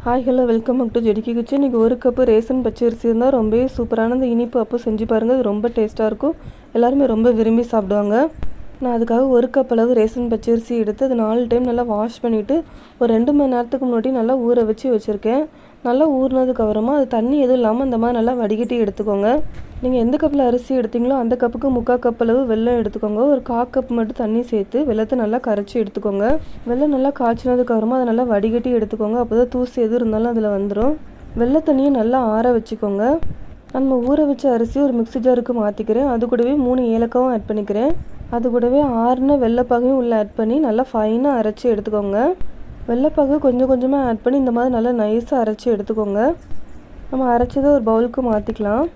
Hi hello welcome back to ஜெடிக்கி kitchen. இன்றைக்கி ஒரு கப்பு ரேசன் பச்சரிசி இருந்தால் ரொம்பவே சூப்பரான இந்த இனிப்பு அப்போ செஞ்சு பாருங்கள். அது ரொம்ப டேஸ்ட்டாக இருக்கும். எல்லாருமே ரொம்ப விரும்பி சாப்பிடுவாங்க. நான் அதுக்காக ஒரு கப் அளவு ரேசன் பச்சரிசி எடுத்து அது 4 டைம் நல்லா வாஷ் பண்ணிவிட்டு ஒரு 2 மணி நேரத்துக்கு முன்னாடி நல்லா ஊற வச்சு வச்சுருக்கேன். நல்லா ஊறினதுக்கப்புறமா அது தண்ணி எதுவும் இல்லாமல் இந்த மாதிரி நல்லா வடிகட்டி எடுத்துக்கோங்க. நீங்கள் எந்த கப்பில் அரிசி எடுத்தீங்களோ அந்த கப்புக்கு 3/4 கப் அளவு வெல்லம் எடுத்துக்கோங்க. ஒரு 1/4 கப் மட்டும் தண்ணி சேர்த்து வெல்லத்தை நல்லா கரைச்சி எடுத்துக்கோங்க. வெல்லம் நல்லா காய்ச்சினதுக்கப்புறமா அதை நல்லா வடிகட்டி எடுத்துக்கோங்க. அப்போ தான் தூசி எது இருந்தாலும் அதில் வந்துடும். வெள்ளை தண்ணியை நல்லா ஆற வச்சுக்கோங்க. நம்ம ஊற வச்ச அரிசி ஒரு மிக்ஸி ஜாருக்கு மாற்றிக்கிறேன். அது கூடவே 3 ஏலக்காவும் ஆட் பண்ணிக்கிறேன். அது கூடவே ஆறுன வெள்ளைப்பாகையும் உள்ளே ஆட் பண்ணி நல்லா ஃபைனாக அரைச்சி எடுத்துக்கோங்க. வெள்ளைப்பாகு கொஞ்சம் கொஞ்சமாக ஆட் பண்ணி இந்த மாதிரி நல்லா நைஸாக அரைச்சி எடுத்துக்கோங்க. நம்ம அரைச்சதை ஒரு பவுலுக்கு மாற்றிக்கலாம்.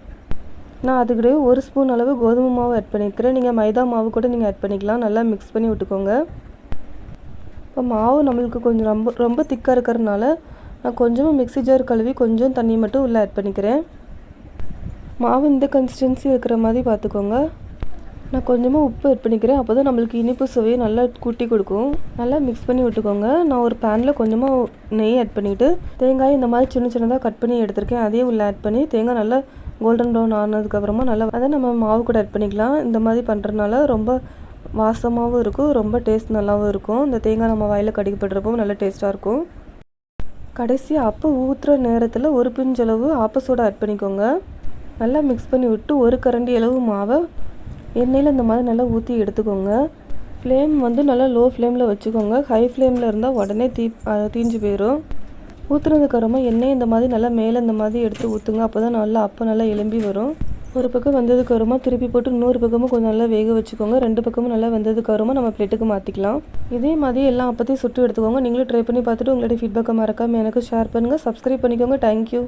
நான் அதுக்கூடவே 1 ஸ்பூன் அளவு கோதுமை மாவு ஆட் பண்ணிக்கிறேன். நீங்கள் மைதா மாவு கூட நீங்கள் ஆட் பண்ணிக்கலாம். நல்லா மிக்ஸ் பண்ணி விட்டுக்கோங்க. இப்போ மாவு நம்மளுக்கு கொஞ்சம் ரொம்ப திக்காக இருக்கிறதுனால நான் கொஞ்சமாக மிக்ஸி ஜார் கழுவி கொஞ்சம் தண்ணி மட்டும் உள்ளே ஆட் பண்ணிக்கிறேன். மாவு இந்த கன்சிஸ்டன்சி இருக்கிற மாதிரி பார்த்துக்கோங்க. நான் கொஞ்சமாக உப்பு ஆட் பண்ணிக்கிறேன். அப்போ தான் நம்மளுக்கு இனிப்பு சுவையை நல்லா கூட்டி கொடுக்கும். நல்லா மிக்ஸ் பண்ணி விட்டுக்கோங்க. நான் ஒரு பேனில் கொஞ்சமாக நெய் ஆட் பண்ணிவிட்டு தேங்காய் இந்த மாதிரி சின்ன சின்னதாக கட் பண்ணி எடுத்துருக்கேன். அதையும் உள்ளே ஆட் பண்ணி தேங்காய் நல்லா கோல்டன் ப்ரௌன் ஆனதுக்கப்புறமா நல்லா அதை நம்ம மாவு கூட ஆட் பண்ணிக்கலாம். இந்த மாதிரி பண்ணுறதுனால ரொம்ப வாசமாகவும் இருக்கும், ரொம்ப டேஸ்ட் நல்லாவும் இருக்கும். இந்த தேங்காய் நம்ம வாயில் கடிக்கப்படுறப்போ நல்லா டேஸ்ட்டாக இருக்கும். கடைசியாக அப்போ ஊற்றுற நேரத்தில் ஒரு பிஞ்சளவு ஆப்ப சோடா ஆட் பண்ணிக்கோங்க. நல்லா மிக்ஸ் பண்ணி விட்டு ஒரு கரண்டி அளவு மாவை எண்ணெயில் இந்த மாதிரி நல்லா ஊற்றி எடுத்துக்கோங்க. ஃப்ளேம் நல்லா லோ ஃப்ளேமில் வச்சுக்கோங்க. ஹை ஃப்ளேமில் இருந்தால் உடனே தீஞ்சு போயிடும். ஊற்றுனதுக்கப்புறமா எண்ணெய் இந்த மாதிரி நல்லா மேலே இந்த மாதிரி எடுத்து ஊற்றுங்க. அப்போ தான் நல்லா அப்போ நல்லா எலும்பி வரும். ஒரு பக்கம் வெந்ததுக்கப்புறமா திருப்பி போட்டு இன்னொரு பக்கமும் கொஞ்சம் நல்லா வேக வச்சுக்கோங்க. 2 பக்கமும் நல்லா வெந்ததுக்கப்புறமா நம்ம பிளேட்டுக்கு மாற்றிக்கலாம். இதே மாதிரி எல்லாம் அப்போத்தையும் சுட்டு எடுத்துக்கோங்க. நீங்களும் ட்ரை பண்ணி பார்த்துட்டு உங்களுடைய ஃபீட்பேக்கை மறக்காமல் எனக்கு ஷேர் பண்ணுங்கள். சப்ஸ்கிரைப் பண்ணிக்கோங்க. தேங்க்யூ.